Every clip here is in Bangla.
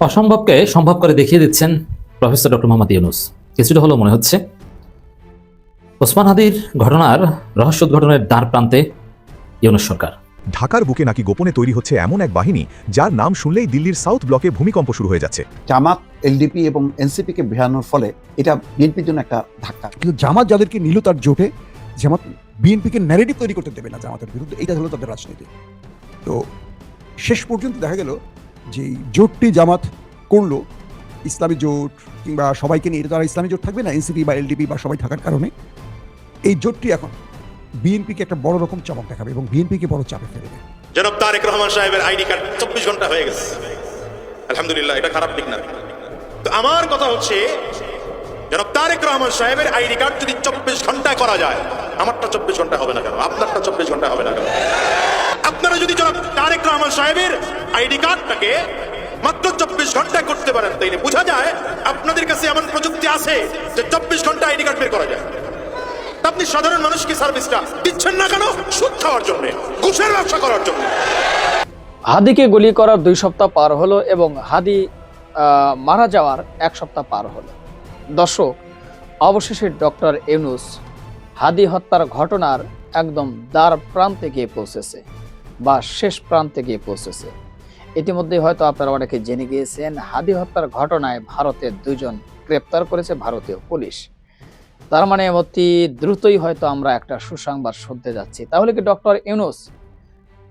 অসম্ভবকে সম্ভব করে দেখিয়ে দিচ্ছেন প্রফেসর ডক্টর মোহাম্মদ ইউনূস। কিছুটা হলো মনে হচ্ছে ওসমান হাদির ঘটনার রহস্য উদ্ঘাটনের দ্বার প্রান্তে ইউনূস সরকার। ঢাকার বুকে নাকি গোপনে তৈরি হচ্ছে এমন এক বাহিনী যার নাম শুনলেই দিল্লির সাউথ ব্লকে ভূমিকম্প শুরু হয়ে যাচ্ছে। জামাত, এলডিপি এবং এনসিপিকে ভেড়ানোর ফলে এটা বিএনপির জন্য একটা ধাক্কা। কিন্তু জামাত যাদেরকে নিল তার জোটে জামাত বিএনপিকে ন্যারেটিভ তৈরি করতে দেবে না জামাতের বিরুদ্ধে, এটা হলো তাদের রাজনীতি। তো শেষ পর্যন্ত দেখা গেল যে জোটটি জামাত করলো ইসলামী জোট কিংবা সবাইকে নিয়ে, এটা তারা ইসলামী জোট থাকবে না, এনসিপি বা এলডিপি বা সবাই থাকার কারণে এই জোটটি এখন বিএনপিকে একটা বড় রকম চমক দেখাবে এবং বিএনপিকে বড় চাপে ফেলবে। জনাব তারেক রহমান সাহেবের আইডি কার্ড 24 ঘন্টা হয়ে গেছে, আলহামদুলিল্লাহ, এটা খারাপ দিক না। তো আমার কথা হচ্ছে জনাব তারেক রহমান সাহেবের আইডি কার্ড যদি 24 ঘন্টায় করা যায়, আমারটা 24 ঘন্টা হবে না কেন? আপনারটা 24 ঘন্টা হবে না কেন? আপনারা যদি জনাব তারেক রহমান সাহেবের আইডি কার্ডটাকে মাত্র 24 ঘন্টায় করতে পারেন, তাইলে বোঝা যায় আপনাদের কাছে এমন প্রযুক্তি আছে যে 24 ঘন্টা আইডি কার্ড বের করা যায়। আপনি সাধারণ মানুষকে সার্ভিসটা দিচ্ছেন না কেন? সুদ খাওয়ার জন্য, ঘুষের ব্যবসা করার জন্য। হাদিকে গুলি করার 2 সপ্তাহ পার হলো এবং হাদি মারা যাওয়ার 1 সপ্তাহ পার হলো। দর্শক, অবশেষে ডক্টর ইউনূস হাদি হত্যার ঘটনার একদম দ্বার প্রান্তে গিয়ে পৌঁছেছে বা শেষ প্রান্তে গিয়ে পৌঁছেছে। ইতিমধ্যে হয়তো আপনারা অনেকে জেনে গিয়েছেন, হাদি হত্যার ঘটনায় ভারতের 2 জন গ্রেপ্তার করেছে ভারতীয় পুলিশ। তার মানে অতি দ্রুতই হয়তো আমরা একটা সুসংবাদ শুনতে যাচ্ছি। তাহলে কি ডক্টর ইউনূস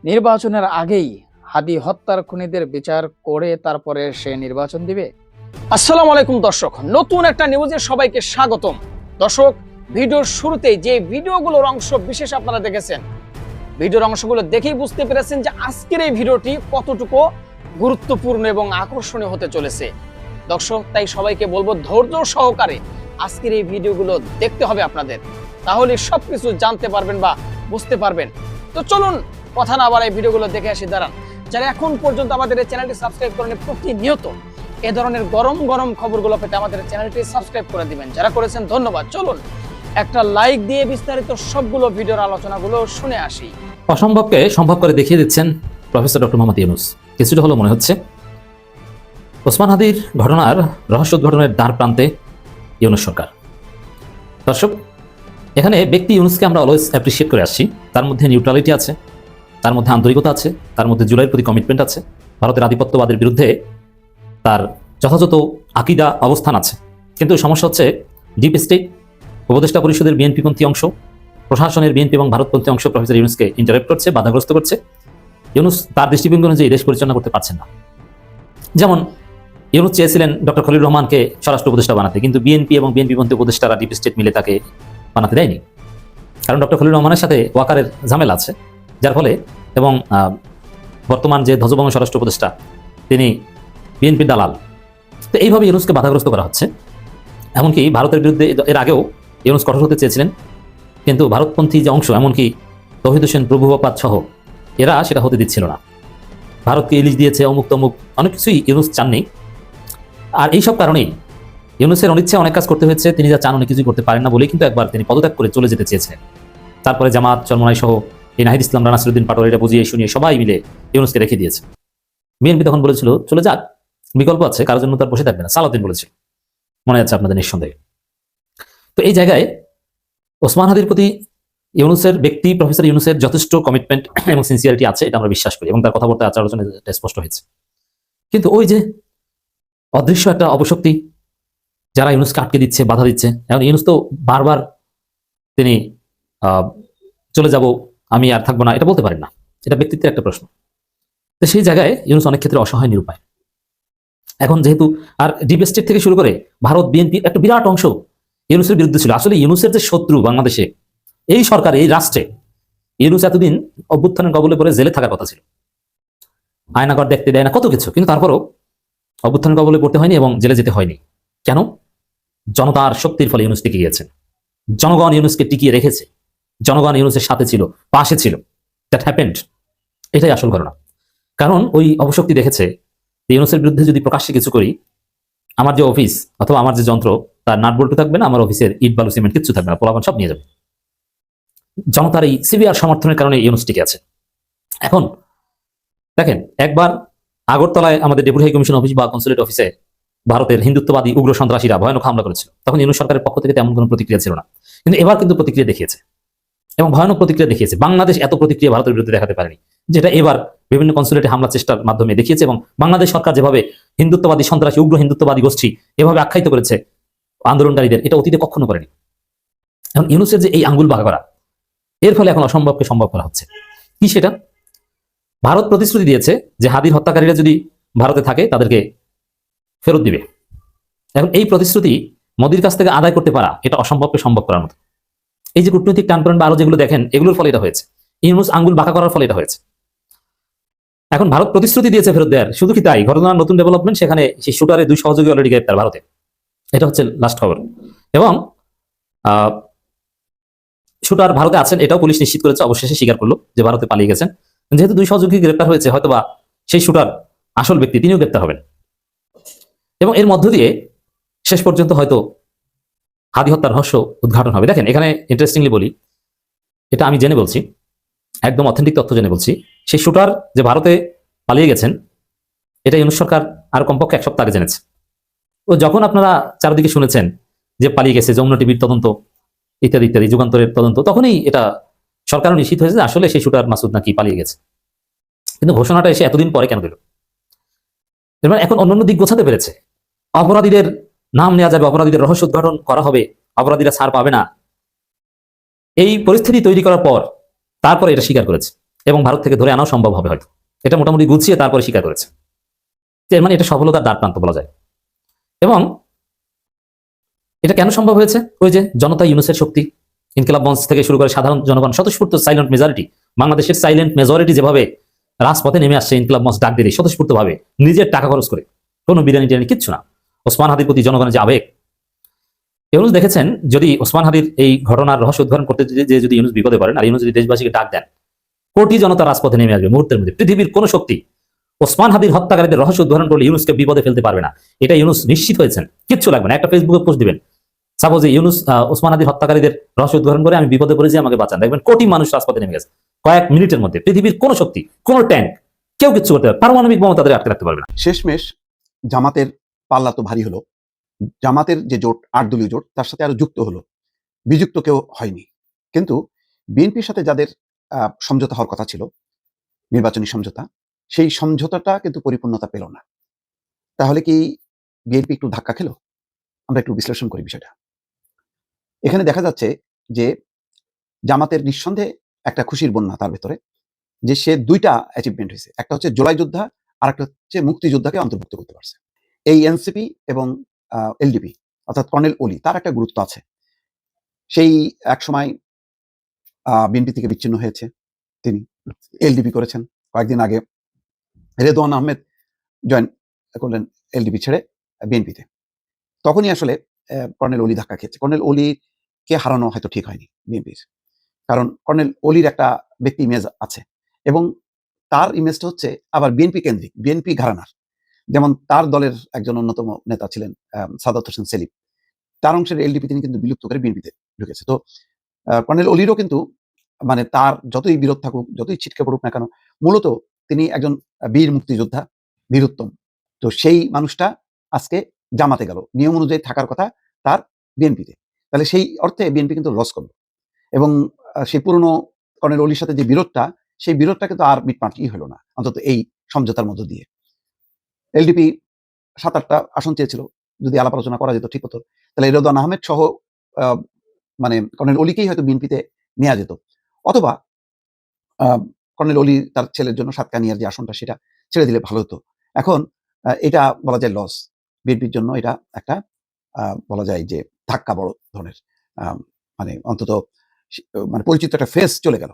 নির্বাচনের আগেই হাদি হত্যার খুনিদের বিচার করে তারপরে সে নির্বাচন দিবে? আসসালামু আলাইকুম দর্শক, নতুন একটা নিউজে সবাইকে স্বাগতম। দর্শক, ভিডিওর শুরুতেই যে ভিডিওগুলোর অংশ বিশেষ আপনারা দেখেছেন, ভিডিওর অংশগুলো দেখেই বুঝতে পেরেছেন যে আজকের এই ভিডিওটি কতটুকু গুরুত্বপূর্ণ এবং আকর্ষণীয় হতে চলেছে। দর্শক, তাই সবাইকে বলবো ধৈর্য সহকারে আজকের এই ভিডিওগুলো দেখতে হবে আপনাদের, তাহলে সবকিছু জানতে পারবেন বা বুঝতে পারবেন। তো চলুন কথা না বাড়াই ভিডিওগুলো দেখে আসি। দাঁড়ান, যারা এখন পর্যন্ত আমাদের এই চ্যানেলটি সাবস্ক্রাইব করেন, প্রতিনিয়ত এ ধরনের গরম গরম খবরগুলো পেতে আমাদের চ্যানেলটি সাবস্ক্রাইব করে দিবেন। যারা করেছেন ধন্যবাদ। চলুন একটা লাইক দিয়ে বিস্তারিত সবগুলো ভিডিওর আলোচনাগুলো শুনে আসি। অসম্ভবকে সম্ভব করে দেখিয়ে দিচ্ছেন প্রফেসর ডক্টর মোহাম্মদ ইউনূস। কিছুটা হলো মনে হচ্ছে ওসমান হাদির ঘটনার রহস্য উদ্ঘাটনের দ্বার প্রান্তে ইউনূস সরকার। দর্শক, এখানে ব্যক্তি ইউনূসকে আমরা অলওয়েজ অ্যাপ্রিসিয়েট করে আসছি। তার মধ্যে নিউট্রালিটি আছে, তার মধ্যে আন্তরিকতা আছে, তার মধ্যে জুলাইয়ের প্রতি কমিটমেন্ট আছে, ভারতের আধিপত্যবাদের বিরুদ্ধে তার যথাযথ আকিদা অবস্থান আছে। কিন্তু সমস্যা হচ্ছে ডিপ স্টেট, উপদেষ্টা পরিষদের বিএনপিপন্থী অংশ, প্রশাসনের বিএনপি এবং ভারতপন্থী অংশ প্রফেসর ইউনূসকে ইন্টারাপ্ট করছে, বাধাগ্রস্ত করছে। ইউনূস তার দৃষ্টিভঙ্গি অনুযায়ী দেশ পরিচালনা করতে পারছেন না। যেমন ইউনূস চেয়েছিলেন ডক্টর খলিলুর রহমানকে স্বরাষ্ট্র উপদেষ্টা বানাতে, কিন্তু বিএনপি এবং বিএনপিপন্থী উপদেষ্টারা ডিপ স্টেট মিলে তাকে বানাতে দেয়নি। কারণ ডক্টর খলিলুর রহমানের সাথে ওয়াকারের ঝামেলা আছে, যার ফলে, এবং বর্তমান যে ধ্বজভঙ্গ স্বরাষ্ট্র উপদেষ্টা তিনি বিএনপির দালাল। তো এইভাবে ইউনূসকে বাধাগ্রস্ত করা হচ্ছে। এমনকি ভারতের বিরুদ্ধে এর আগেও ইউনূস কঠোর হতে চেয়েছিলেন, কিন্তু ভারতপন্থী যে অংশ, এমনকি তৌহিদ হোসেন প্রভুবাদ সহ এরা সেটা হতে দিচ্ছিল না। ভারতকে ইলিশ দিয়েছে, অমুক তমুক অনেক কিছুই ইউনূস চাননি। আর এইসব কারণেই ইউনূসের অনিচ্ছা অনেক কাজ করতে হয়েছে। তিনি যা চান অনেক কিছুই করতে পারেন না বলেই কিন্তু একবার তিনি পদত্যাগ করে চলে যেতে চেয়েছিলেন। তারপরে জামাত, চরমনাই সহ এই নাহিদ ইসলাম, নাসিরউদ্দিন পাটোয়ারি এটা বুঝিয়ে শুনিয়ে সবাই মিলে ইউনূসকে রেখে দিয়েছে। বিএনপি তখন বলেছিল চলে যাক, বিকল্প আছে, কারোর জন্য তার বসে থাকবে না। সালাউদ্দিন বলেছিল, মনে আছে আপনাদের নিঃসন্দেহে। তো এই জায়গায় ওসমান হাদির প্রতি ইউনূসের ব্যক্তি প্রফেসর ইউনূসের যথেষ্ট কমিটমেন্ট এবং সিনসিয়ারিটি আছে, এটা আমরা বিশ্বাস করি, এবং তার কথাবার্তা আচার আলোচনায় স্পষ্ট হয়েছে। কিন্তু ওই যে অদৃশ্য একটা অপশক্তি যারা ইউনূসকে আটকে দিচ্ছে, বাধা দিচ্ছে। এখন ইউনূস তো বারবার তিনি চলে যাব, আমি আর থাকবো না, এটা বলতে পারেন না, এটা ব্যক্তিত্বের একটা প্রশ্ন। তো সেই জায়গায় ইউনূস অনেক ক্ষেত্রে অসহায়, নিরুপায়। এখন যেহেতু আর ডিপ স্টেট থেকে শুরু করে ভারত, বিএনপি একটা বিরাট অংশ ইউনূসের বিরুদ্ধে ছিল। আসলে ইউনূসের যে শত্রু বাংলাদেশে, এই সরকার, এই রাষ্ট্রে, ইউনূস এতদিন অভ্যুত্থানের কবলে পড়ে জেলে থাকার কথা ছিল, আয়নাঘর দেখতে দেয় না, কত কিছু, কিন্তু তারপরও অভ্যুত্থানের কবলে পড়তে হয়নি এবং জেলে যেতে হয়নি। কেন? জনতার শক্তির ফলে ইউনূস টিকে গিয়েছেন। জনগণ ইউনূসকে টিকিয়ে রেখেছে, জনগণ ইউনূসের সাথে ছিল, পাশে ছিল। দ্যাট হ্যাপেন্ড, এটাই আসল ঘটনা। কারণ ওই অপশক্তি দেখেছে ইউনূসের বিরুদ্ধে যদি প্রকাশ্যে কিছু করি, আমার যে অফিস অথবা আমার যে যন্ত্র, তার নাট বল্টু থাকবে না, আমার অফিসের ইট বালু সিমেন্ট কিচ্ছু থাকবে না, পোলাপান সব নিয়ে যাবে। জনতার এই সিভিয়ার সমর্থনের কারণে ইউনূস টিকে আছে। এখন দেখেন, একবার আগরতলায় আমাদের ডেপুটি হাই কমিশন অফিস বা কনসুলেট অফিসে ভারতের হিন্দুত্ববাদী উগ্র সন্ত্রাসীরা ভয়ানক হামলা করেছিল, তখন ইউনূস সরকারের পক্ষ থেকে তেমন কোনো প্রতিক্রিয়া ছিল না। কিন্তু এবার কিন্তু প্রতিক্রিয়া দেখিয়েছে এবং ভয়ানক প্রতিক্রিয়া দেখিয়েছে। বাংলাদেশ এত প্রতিক্রিয়া ভারতের বিরুদ্ধে দেখাতে পারেনি, যেটা এবার বিভিন্ন কনসুলেটে হামলা চেষ্টার মাধ্যমে দেখিয়েছে। এবং বাংলাদেশ সরকার যেভাবে হিন্দুত্ববাদী সন্ত্রাসী উগ্র হিন্দুত্ববাদী গোষ্ঠী এভাবে আখ্যায়িত করেছে আন্দোলনকারীদের, এটা অতীতে কখনো করেনি। এখন ইউনূসের যে এই আঙ্গুল বাঁকা করা, এর ফলে এখন অসম্ভবকে সম্ভব করা হচ্ছে। কি সেটা? ভারত প্রতিশ্রুতি দিয়েছে যে হাদির হত্যাকারীরা যদি ভারতে থাকে তাদেরকে ফেরত দিবে। এখন এই প্রতিশ্রুতি মোদির কাছ থেকে আদায় করতে পারা, এটা অসম্ভবকে সম্ভব করার মতো। এই যে কূটনৈতিক টানপ্রাণ বা আরো যেগুলো দেখেন, এগুলোর ফলে এটা হয়েছে। ইউনূস আঙ্গুল বাঁকা করার ফলে এটা হয়েছে। এখন ভারত প্রতিশ্রুতি দিয়েছে ফেরত দেওয়ার, শুধু কি তাই? ঘটনার নতুন ডেভেলপমেন্ট, সেখানে সেই শুটারের 2 সহযোগী অলরেডি গ্রেপ্তার ভারতে। এটা হচ্ছে লাস্ট খবর। এবং শুটার ভারতে আছেন এটাও পুলিশ নিশ্চিত করেছে, অবশেষে স্বীকার করলো যে ভারতে পালিয়ে গেছেন। যেহেতু 2 সহযোগী গ্রেপ্তার হয়েছে, হয়তোবা সেই শুটার আসল ব্যক্তি তিনিও গ্রেপ্তার হবেন। এবং এর মধ্য দিয়ে শেষ পর্যন্ত হয়তো হাদি হত্যার রহস্য উদ্ঘাটন হবে। দেখেন, এখানে ইন্টারেস্টিংলি বলি, এটা আমি জেনে বলছি, একদম অথেন্টিক তথ্য জেনে বলছি, সেই শুটার যে ভারতে পালিয়ে গেছেন, এটা ইউনূস সরকার আর কমপক্ষে 1 সপ্তাহ আগে জেনেছে। ও যখন আপনারা চারিদিকে শুনেছেন যে পালিয়ে গেছে, যমুনা টিভির তদন্ত ইত্যাদি ইত্যাদি, যুগান্তরের তদন্ত, তখনই এটা সরকারও নিশ্চিত হয়েছে যে আসলে সেই শুটার মাসুদ নাকি পালিয়ে গেছে। কিন্তু ঘোষণাটা এসে এতদিন পরে কেন দিল? এবার এখন অন্যান্য দিক গোছাতে পেরেছে। অপরাধীদের নাম নেওয়া যাবে, অপরাধীদের রহস্য উদ্ঘাটন করা হবে, অপরাধীরা ছাড় পাবে না, এই পরিস্থিতি তৈরি করার পর তারপরে এটা স্বীকার করেছে। এবং ভারত থেকে ধরে আনাও সম্ভব হবে হয়তো। এটা মোটামুটি গুছিয়ে তারপরে স্বীকার করেছে। এর মানে এটা সফলতার দ্বার প্রান্ত বলা যায়। এবং এটা কেন সম্ভব হয়েছে? ওই যে জনতা, ইউনূসের শক্তি, ইনকিলাব মঞ্চ থেকে শুরু করে সাধারণ জনগণ, স্বতঃস্ফূর্ত সাইলেন্ট মেজরিটি, বাংলাদেশের সাইলেন্ট মেজরিটি যেভাবে রাজপথে নেমে আসছে ইনকিলাব মঞ্চ ডাক দিলে স্বতঃস্ফূর্ত ভাবে, নিজের টাকা খরচ করে, কোনো বিরিয়ানি টিরিয়ানি কিচ্ছু না। ওসমান হাদির প্রতি জনগণের যে আবেগ, ইউনূস দেখেছেন যদি ওসমান হাদির এই ঘটনার রহস্য উদ্ঘাটন করতে যে যদি ইউনূস বিপদে পড়েন, আর ইউনূস যদি দেশবাসীকে ডাক দেন, কোটি জনতা রাজপথে নেমে আসবে মুহূর্তের মধ্যে। পৃথিবীর কোন শক্তি ওসমান হাদির হত্যাকারীদের রহস্য উদ্ঘাটন করলে ইউনূসকে বিপদে ফেলতে পারবে না। এটা ইউনূস নিশ্চিত হয়েছেন। কিচ্ছু লাগবে না, একটা ফেসবুকে পোস্ট দিবেন, সাপোজ ইউনূস ওসমান হাদির হত্যাকারীদের রহস্য উদ্ঘাটন করে আমি বিপদে পড়েছি, আমাকে বাঁচান। দেখবেন কোটি মানুষ রাজপথে নেমে গেছে কয়েক মিনিটের মধ্যে। পৃথিবীর কোন শক্তি, কোন ট্যাঙ্ক, কেউ কিচ্ছু করতে পারবে, পারমাণবিক বোমা তাদের আটকে রাখতে পারবে না। শেষমেশ জামাতের পাল্লা তো ভারী হলো। জামাতের যে জোট, 8 দলীয় জোট, তার সাথে আরো যুক্ত হলো, বিযুক্ত কেউ হয়নি। কিন্তু বিএনপির সাথে যাদের সমঝোতা হওয়ার কথা ছিল, নির্বাচনী সমঝোতা, সেই সমঝোতাটা কিন্তু পরিপূর্ণতা পেল না। তাহলে কি বিএনপি একটু ধাক্কা খেলো? আমরা একটু বিশ্লেষণ করি বিষয়টা। এখানে দেখা যাচ্ছে যে জামাতের নিঃসন্দেহে একটা খুশির বন্যা তার ভেতরে, যে সে 2টা অ্যাচিভমেন্ট হয়েছে। একটা হচ্ছে জুলাই যোদ্ধা, আর একটা হচ্ছে মুক্তিযোদ্ধাকে অন্তর্ভুক্ত করতে পারছে। এই এনসিপি এবং এলডিপি, অর্থাৎ কর্নেল ওলি, তার একটা গুরুত্ব আছে। সেই এক সময় বিএনপি থেকে বিচ্ছিন্ন হয়েছে, তিনি এলডিপি করেছেন। কয়েকদিন আগে রেদওয়ান আহমেদ জয়েন করলেন এলডিপি ছেড়ে বিএনপিতে। তখনই আসলে কর্নেল ওলি ধাক্কা খেয়েছে। কর্নেল ওলিকে হারানো হয়তো ঠিক হয়নি বিএনপির, কারণ কর্নেল ওলির একটা ব্যক্তি ইমেজ আছে, এবং তার ইমেজটা হচ্ছে আবার বিএনপি কেন্দ্রিক, বিএনপি ঘরানার। যেমন তার দলের একজন অন্যতম নেতা ছিলেন সাদাত হোসেন সেলিম, তার অংশের এলডিপি তিনি কিন্তু বিলুপ্ত করে বিএনপিতে ঢুকেছে। তো কর্নেল ওলিরও কিন্তু, মানে তার যতই বিরোধ থাকুক, যতই ছিটকে পড়ুক না কেন, মূলত তিনি একজন বীর মুক্তিযোদ্ধা, বীরুত্তম। তো সেই মানুষটা আজকে জামাতে গেল, নিয়ম অনুযায়ী থাকার কথা তার বিএনপিতে। তাহলে সেই অর্থে বিএনপি কিন্তু লস করলো। এবং সেই পুরনো কর্নেল ওলির সাথে যে বিরোধটা, সেই বিরোধটা কিন্তু আর মিটমাটই হলো না, অন্তত এই সমঝোতার মধ্য দিয়ে। এলডিপি 7-8টা আসন চেয়েছিল, যদি আলাপ আলোচনা করা যেত ঠিক হতো। তাহলে রেদওয়ান আহমেদ সহ মানে কর্নেল ওলিকেই হয়তো বিএনপিতে নেওয়া যেত, অথবা কর্নেল ওলি তার ছেলের জন্য সাতকানিয়ার যে আসনটা, সেটা ছেড়ে দিলে ভালো হতো। এখন এটা বলা যায় লস বিএনপির জন্য। এটা একটা বলা যায় যে ধাক্কা, বড় ধরনের, মানে অন্তত মানে পরিচিত একটা ফেস চলে গেল।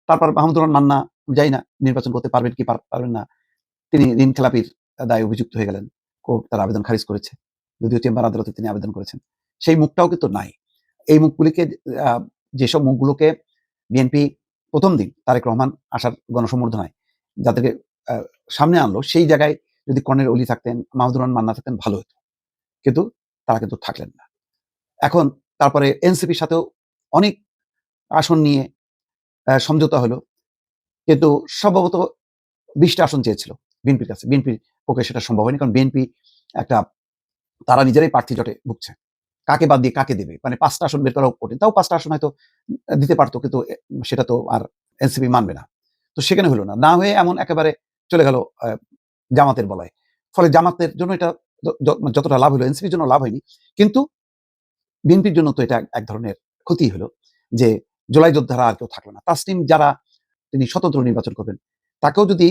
তারপর মাহমুদুর রহমান মান্না, যাই না নির্বাচন করতে পারবেন কি পারবেন না, তিনি ঋণ খেলাপির দায়ে অভিযুক্ত হয়ে গেলেন। কোর্ট তার আবেদন খারিজ করেছে, যদিও চেম্বার আদালতে তিনি আবেদন করেছেন। সেই মুখটাও কিন্তু নাই। এই মুখগুলিকে, যেসব মুখগুলোকে বিএনপি প্রথম দিন তারেক রহমান আসার গণসম্বর্ধনায় যাদেরকে সামনে আনলো, সেই জায়গায় যদি কর্নেল ওলি থাকতেন, মাহমুদুর রহমান মান্না থাকতেন, ভালো হতো। কিন্তু তারা কিন্তু থাকলেন না। এখন তারপরে এনসিপির সাথেও অনেক আসন নিয়ে সমঝোতা হলো, কিন্তু সম্ভবত 20টা আসন চেয়েছিল, বিএনপির কাছে। বিএনপির পক্ষে সেটা সম্ভব হয়নি, কারণ বিএনপি একটা তারা নিজেরাই প্রার্থী জটে ভুগছে। কাকে বাদ দিয়ে কাকে দেবে, মানে 5টা আসন বের করাও কঠিন। তাও 5টা আসন হয়তো দিতে পারতো, কিন্তু সেটা তো আর এনসিপি মানবে না। তো সেখানে হলো না, না হয়ে এমন একেবারে চলে গেল জামাতের বলয়। ফলে জামাতের জন্য এটা যতটা লাভ হলো, এনসিপির জন্য লাভ হয়নি, কিন্তু বিএনপির জন্য তো এটা এক ধরনের ক্ষতি হলো যে জুলাই যোদ্ধারা আর কেউ থাকলো না। তাসনিম যারা তিনি স্বতন্ত্র নির্বাচন করবেন, তাকেও যদি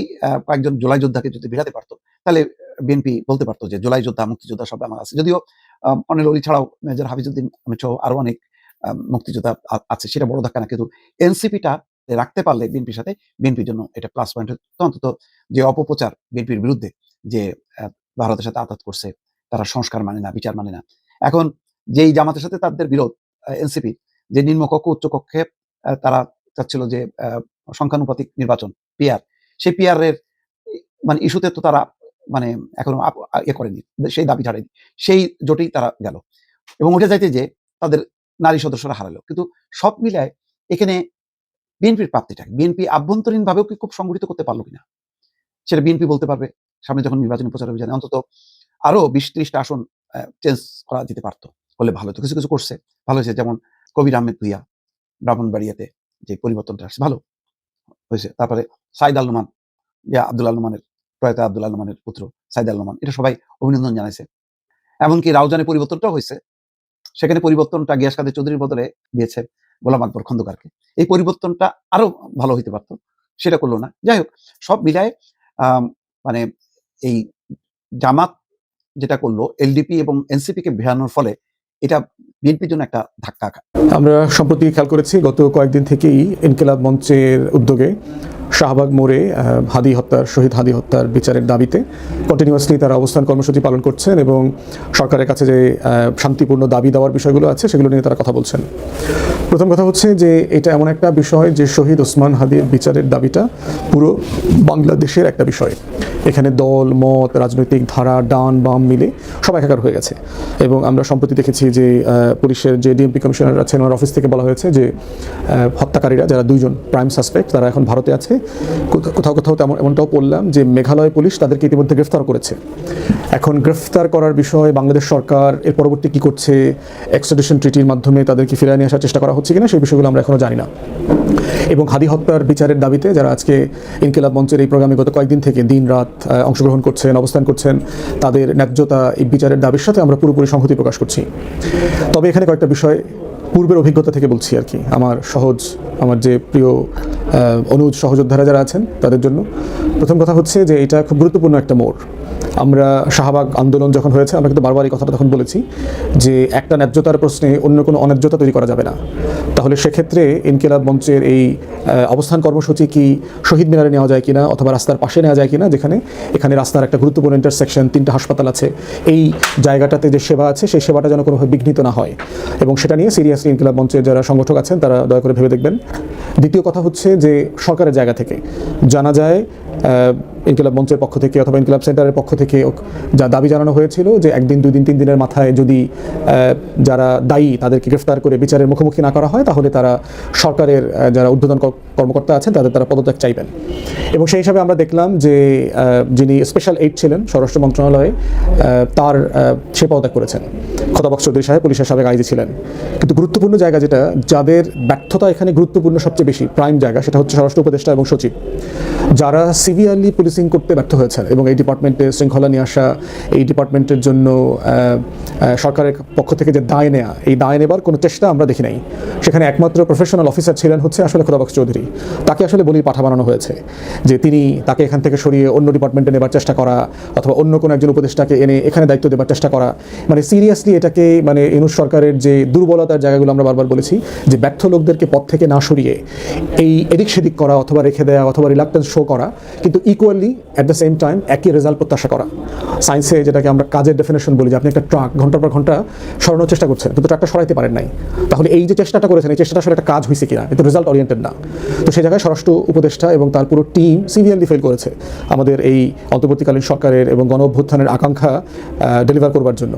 কয়েকজন জুলাই যোদ্ধাকে যদি ভিড়াতে পারতো, তাহলে বিএনপি বলতে পারতো যে জুলাই যোদ্ধা, মুক্তিযোদ্ধা সব আমার আছে। যদিও অনিল অলি ছাড়াও মেজর হাফিজউদ্দিন সহ আরো অনেক মুক্তিযোদ্ধা আছে, সেটা বড় ধাক্কা না, কিন্তু এনসিপিটা রাখতে পারলে বিএনপির সাথে, বিএনপির জন্য এটা প্লাস পয়েন্ট। অন্তত যে অপপ্রচার বিএনপির বিরুদ্ধে যে ভারতের সাথে আঘাত করছে, তারা সংস্কার মানে না, বিচার মানে না, এখন যেই জামাতের সাথে তাদের বিরোধ এনসিপি, যে নিম্নকক্ষ উচ্চ কক্ষে তারা চাচ্ছিল যে সংখ্যানুপাতিক নির্বাচন পিআর, সেই পিআরের মানে ইস্যুতে তো তারা মানে এখনো করেনি, সেই দাবি ছাড়েনি, সেই জোটেই তারা গেল এবং উঠে যাইতে যে তাদের নারী সদস্যরা হারালো। কিন্তু সব মিলায় এখানে বিএনপির প্রাপ্তিটা, বিএনপি আভ্যন্তরীণ ভাবেও কি খুব সংগঠিত করতে পারলো কিনা সেটা বিএনপি বলতে পারবে। সামনে যখন নির্বাচনী প্রচার অভিযানে অন্তত আরো 20-30টা আসন চেঞ্জ করা যেতে পারতো, হলে ভালো হতো। কিছু কিছু করছে, ভালো হয়েছে, যেমন কবির আহমেদ ভুইয়া ব্রাহ্মণবাড়িয়াতে যে পরিবর্তনটা আসছে ভালো হয়েছে। তারপরে সাইদ আল নোমান, যে আব্দুল আল নোমানের, প্রয়াত আব্দুল আল নোমানের পুত্র সাইদ আল নোমান, এটা সবাই অভিনন্দন জানাইছে। এমনকি রাউজানে পরিবর্তনটাও হয়েছে, সেখানে পরিবর্তনটা গিয়াস কাদের চৌধুরীর বদলে দিয়েছে গোলাম আকবর খন্দকারকে। এই পরিবর্তনটা আরো ভালো হইতে পারতো, সেটা করলো না। যাই হোক, সব মিলায় মানে এই জামাত যেটা করলো এলডিপি এবং এনসিপি কে ভেড়ানোর ফলে এটা বিএনপির জন্য একটা ধাক্কা। আমরা সম্প্রতি খেয়াল করেছি গত কয়েকদিন থেকেই ইনকিলাব মঞ্চের উদ্যোগে শাহবাগ মোড়ে শহীদ হাদি হত্যার বিচারের দাবিতে কন্টিনিউয়াসলি তারা অবস্থান কর্মসূচি পালন করছেন এবং সরকারের কাছে যে শান্তিপূর্ণ দাবি দেওয়ার বিষয়গুলো আছে সেগুলো নিয়ে তারা কথা বলছেন। প্রথম কথা হচ্ছে যে এটা এমন একটা বিষয় যে শহীদ ওসমান হাদির বিচারের দাবিটা পুরো বাংলাদেশের একটা বিষয়। এখানে দল মত রাজনৈতিক ধারা ডান বাম মিলে সব একাকার হয়ে গেছে এবং আমরা সম্প্রতি দেখেছি যে পুলিশের যে ডিএমপি কমিশনার আছেন ওনার অফিস থেকে বলা হয়েছে যে হত্যাকারীরা যারা 2জন প্রাইম সাসপেক্ট তারা এখন ভারতে আছে। কোথাও কোথাও এমনটাও পড়লাম যে মেঘালয় পুলিশ তাদেরকে ইতিমধ্যে গ্রেফতার করেছে। এখন গ্রেফতার করার বিষয়ে বাংলাদেশ সরকার এর পরবর্তী কী করছে, এক্সট্রাডিশন ট্রিটির মাধ্যমে তাদেরকে ফিরিয়ে নিয়ে আসার চেষ্টা করা হচ্ছে কিনা সেই বিষয়গুলো আমরা এখনও জানি না। এবং হাদি হত্যার বিচারের দাবিতে যারা আজকে ইনকিলাব মঞ্চের এই প্রোগ্রামে গত কয়েকদিন থেকে দিন রাত অংশগ্রহণ করছেন, অবস্থান করছেন, তাদের ন্যায্যতা এই বিচারের দাবির সাথে আমরা পুরোপুরি সংহতি প্রকাশ করছি। তবে এখানে কয়েকটা বিষয় পূর্বের অভিজ্ঞতা থেকে বলছি আর কি, আমার যে প্রিয় অনুজ সহযোদ্ধারা যারা আছেন তাদের জন্য। প্রথম কথা হচ্ছে যে এটা খুব গুরুত্বপূর্ণ একটা মোড়। আমরা শাহবাগ আন্দোলন যখন হয়েছে আমরা কিন্তু বারবার এই কথাটা তখন বলেছি যে একটা ন্যায্যতার প্রশ্নে অন্য কোনো অন্যায্যতা তৈরি করা যাবে না। তাহলে সেক্ষেত্রে ইনকিলাব মঞ্চের এই অবস্থান কর্মসূচি কি শহীদ মিনারে নেওয়া যায় কিনা অথবা রাস্তার পাশে নেওয়া যায় কিনা, এখানে রাস্তার একটা গুরুত্বপূর্ণ ইন্টারসেকশন, 3টা হাসপাতাল আছে, এই জায়গাটাতে যে সেবা আছে সেই সেবাটা যেন কোনোভাবে বিঘ্নিত না হয় এবং সেটা নিয়ে সিরিয়াসলি ইনকিলাব মঞ্চের যারা সংগঠক আছেন তারা দয়া করে ভেবে দেখবেন। দ্বিতীয় কথা হচ্ছে যে সরকারের জায়গা থেকে জানা যায় ইনকিলাব মঞ্চের পক্ষ থেকে অথবা ইনকিলাব সেন্টারের পক্ষ থেকে যা দাবি জানানো হয়েছিল যে 1 দিন 2 দিন 3 দিনের মাথায় যদি যারা দায়ী তাদেরকে গ্রেফতার করে বিচারের মুখোমুখি না করা হয় তাহলে তারা সরকারের যারা ঊর্ধ্বতন কর্মকর্তা আছেন তারা পদত্যাগ চাইবেন। এবং সেই হিসাবে আমরা দেখলাম যে যিনি স্পেশাল এইড ছিলেন স্বরাষ্ট্র মন্ত্রণালয়ে সে পদত্যাগ করেছেন। খোদাবক্স চৌধুরী সাহেব পুলিশের সাবেক আইজি ছিলেন। কিন্তু গুরুত্বপূর্ণ জায়গা যেটা, যাদের ব্যর্থতা এখানে গুরুত্বপূর্ণ সবচেয়ে বেশি প্রাইম জায়গা, সেটা হচ্ছে স্বরাষ্ট্র উপদেষ্টা এবং সচিব, যারা সিভিয়ারলি পুলিশিং করতে ব্যর্থ হয়েছেন এবং এই ডিপার্টমেন্টে শৃঙ্খলা নিয়ে আসা, এই ডিপার্টমেন্টের জন্য সরকারের পক্ষ থেকে যে দায় নেওয়া, এই দায় নেবার কোনো চেষ্টা আমরা দেখি নাই। সেখানে একমাত্র প্রফেশনাল অফিসার ছিলেন হচ্ছে আসলে খোদাবক্স চৌধুরী। তাকে আসলে বলির পাঠা বানানো হয়েছে যে তাকে এখান থেকে সরিয়ে অন্য ডিপার্টমেন্টে নেবার চেষ্টা করা অথবা অন্য কোনো একজন উপদেষ্টাকে এনে এখানে দায়িত্ব দেবার চেষ্টা করা। মানে সিরিয়াসলি এটাকে ইউনূস সরকারের যে দুর্বলতার জায়গাগুলো আমরা বারবার বলেছি যে ব্যর্থ লোকদেরকে পদ থেকে না সরিয়ে এই এদিক সেদিক করা অথবা রেখে দেওয়া অথবা রিলাক্টেন্স শো করা, কিন্তু equally at the same time একই রেজাল্ট প্রত্যাশা করা। সায়েন্সে যেটাকে আমরা কাজের ডেফিনেশন বলি, যে আপনি একটা ট্রাক ঘন্টার পর ঘন্টা সরানোর চেষ্টা করছেন কিন্তু ট্রাকটা সরাইতে পারেন নাই, তাহলে এই যে চেষ্টাটা করেছেন এই চেষ্টাটা আসলে একটা কাজ হয়েছে কিনা, কিন্তু রেজাল্ট ওরিয়েন্টেড না। তো সেই জায়গায় স্বরাষ্ট্র উপদেষ্টা এবং তার পুরো টিম সিভিয়ারলি ফেল করেছে আমাদের এই অন্তর্বর্তীকালীন সরকারের এবং গণ অভ্যুত্থানের আকাঙ্ক্ষা ডেলিভার করবার জন্য।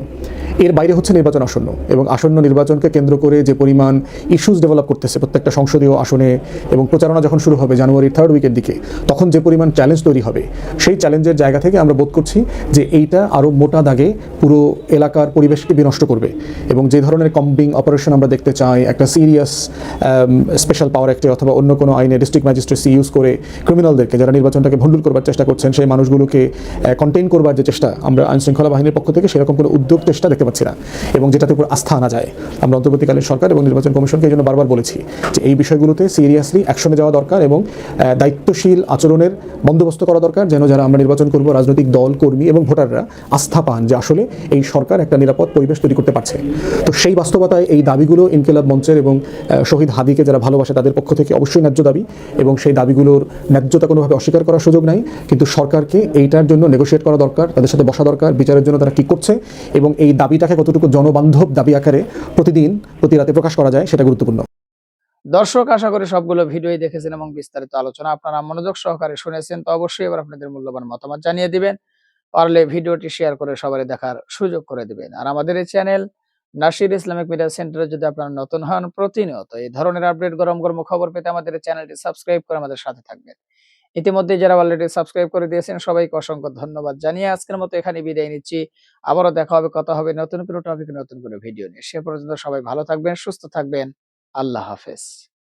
এর বাইরে হচ্ছে নির্বাচন আসন্ন, এবং আসন্ন নির্বাচনকে কেন্দ্র করে যে পরিমাণ ইস্যুস ডেভেলপ করতেছে প্রত্যেকটা সংসদীয় আসনে, এবং প্রচারণা যখন শুরু হবে জানুয়ারির 3rd উইকের দিকে, তখন যে পরিমাণ চ্যালেঞ্জ তৈরি হবে, সেই চ্যালেঞ্জের জায়গা থেকে আমরা বোধ করছি যে এইটা আরও মোটা দাগে পুরো এলাকার পরিবেশকে বিনষ্ট করবে। এবং যে ধরনের কম্বিং অপারেশন আমরা দেখতে চাই, একটা সিরিয়াস স্পেশাল পাওয়ার অ্যাক্টে অথবা অন্য কোনো আইনে ডিস্ট্রিক্ট ম্যাজিস্ট্রেসি ইউজ করে ক্রিমিনালদেরকে, যারা নির্বাচনটাকে ভণ্ডুল করবার চেষ্টা করছেন, সেই মানুষগুলোকে কন্টেইন করবার যে চেষ্টা, আমরা আইনশৃঙ্খলা বাহিনীর পক্ষ থেকে সেরকম কোনো উদ্যোগ চেষ্টা দেখতে পাচ্ছি না, এবং যেটাতে উপর আস্থা আনা যায়। আমরা অন্তর্বর্তীকালীন সরকার এবং নির্বাচন কমিশনকে এই জন্য বারবার বলেছি যে এই বিষয়গুলোতে সিরিয়াসলি অ্যাকশনে যাওয়া দরকার, এবং দায়িত্বশীল আচরণের বন্দোবস্ত করা দরকার, যেন যারা আমরা নির্বাচন করব রাজনৈতিক দল, কর্মী এবং ভোটাররা আস্থা পান যে আসলে এই সরকার একটা নিরাপদ পরিবেশ তৈরি করতে পারছে। তো সেই বাস্তবতায় এই দাবিগুলো ইনকিলাব মঞ্চের এবং শহীদ হাদিকে যারা ভালোবাসে তাদের পক্ষ থেকে অবশ্যই ন্যায্য দাবি, এবং সেই দাবিগুলোর ন্যায্যতা কোনোভাবে অস্বীকার করার সুযোগ নাই। কিন্তু সরকারকে এইটার জন্য নেগোশিয়েট করা দরকার, তাদের সাথে বসা দরকার, বিচারের জন্য তারা কী করছে এবং এই দাবিটাকে কতটুকু জনবান্ধব দাবি আকারে প্রতিদিন প্রতি রাতে প্রকাশ করা যায় সেটা গুরুত্বপূর্ণ। দর্শক, আশা করি সবগুলো ভিডিওই দেখেছেন এবং বিস্তারিত আলোচনা আপনারা মনোযোগ সহকারে শুনেছেন। তো অবশ্যই এবার আপনাদের মূল্যবান মতামত জানিয়ে দিবেন, পারলে ভিডিওটি শেয়ার করে সবারই দেখার সুযোগ করে দিবেন। আর আমাদের এই চ্যানেল নাসির ইসলামিক মিডিয়া সেন্টারে যদি আপনারা নতুন হন, প্রতিনিয়ত এই ধরনের আপডেট, গরম গরম খবর পেতে আমাদের এই চ্যানেলটি সাবস্ক্রাইব করে আমাদের সাথে থাকবেন। ইতিমধ্যে যারা অলরেডি সাবস্ক্রাইব করে দিয়েছেন সবাইকে অসংখ্য ধন্যবাদ জানিয়ে আজকের মতো এখানে বিদায় নিচ্ছি। আবারও দেখা হবে, কথা হবে নতুন কোনো টপিক, নতুন কোনো ভিডিও নিয়ে। সে পর্যন্ত সবাই ভালো থাকবেন, সুস্থ থাকবেন। আল্লাহ হাফেজ।